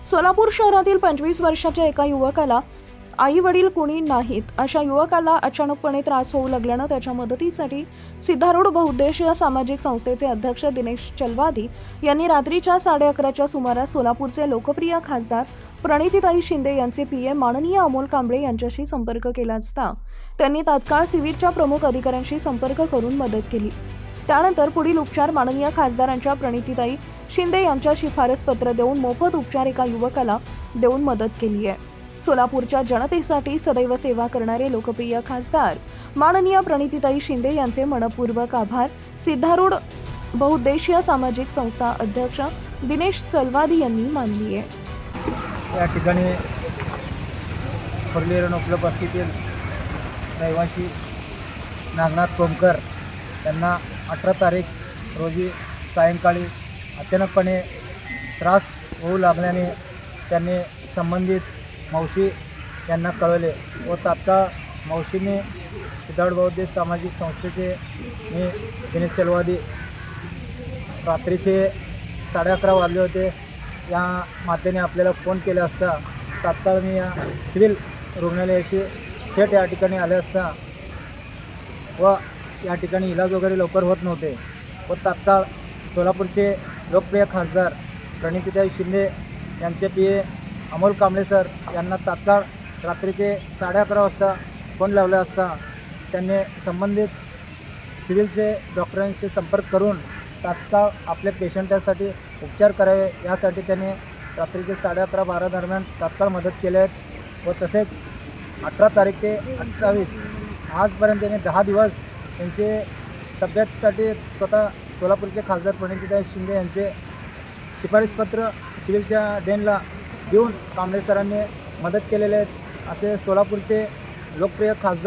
सोलापूर शहरातील 25 वर्षाच्या एका युवकाला आई वडील कोणी नाहीत अशा युवकाला अचानकपणे त्रास होऊ लागल्यानं त्याच्या मदतीसाठी सिद्धारूढ बहुउद्देशीय सामाजिक संस्थेचे अध्यक्ष दिनेश चलवादी यांनी रात्रीच्या 11:30च्या सुमारास सोलापूरचे लोकप्रिय खासदार प्रणितीताई शिंदे यांचे पीए माननीय अमोल कांबळे यांच्याशी संपर्क केला असता त्यांनी तात्काळ सिव्हिलच्या प्रमुख अधिकाऱ्यांशी संपर्क करून मदत केली। त्यानंतर पुढील उपचार माननीय खासदारांच्या प्रणितीताई शिंदे यांच्या शिफारस पत्र देऊन मोफत उपचार एका युवकाला देऊन मदत केली आहे। सोलापूरच्या जनतेसाठी सदैव सेवा करणारे लोकप्रिय खासदार माननीय प्रणितीताई शिंदे यांचे मनपूर्वक आभार सिद्धारूढ बहुउद्देशीय सामाजिक संस्था अध्यक्ष दिनेश चलवादी यांनी मानली आहे। या ठिकाणी फुर्ली उपस्थितीतील रहिवासी नागनाथ कोमकर यांना 18 तारीख रोजी सायंकाळी अचानकपणे त्रास होऊ लागल्याने त्यांनी संबंधित मावशी यांना कळवले व तात्काळ मावशीने सिद्धारूढ बहुउद्देशीय सामाजिक संस्थेचे मी दिनेश चलवादी रात्रीचे 11:30 वाजले होते। या मातेने आपल्याला फोन केला असता तात्काळ मी या सिव्हिल रुग्णालयाशी थेट या ठिकाणी आले असता व या ठिकाणी इलाज वगैरे लवकर होत नव्हते व तात्काळ सोलापूरचे लोकप्रिय खासदार प्रणितीताई शिंदे यांचे पीए अमोल कांबळे सर यांना तात्काळ रात्रीचे 11:30 वाजता फोन लावला असता त्यांनी संबंधित सिव्हिलचे डॉक्टरांशी संपर्क करून तात्काळ आपल्या पेशंटासाठी उपचार करावे यासाठी त्यांनी रात्रीचे 11:30-12 दरम्यान तात्काळ मदत केली आहे व तसेच 18 तारीख ते 28 आजपर्यंत त्यांनी 10 दिवस त्यांचे तब्येतीसाठी स्वतः सोलापूरचे खासदार प्रणितीताई शिंदे यांचे शिफारसपत्र सिव्हिलच्या डेनला देऊन कांबळे सरांनी मदत केलेले आहेत। असे सोलापूरचे लोकप्रिय खासदार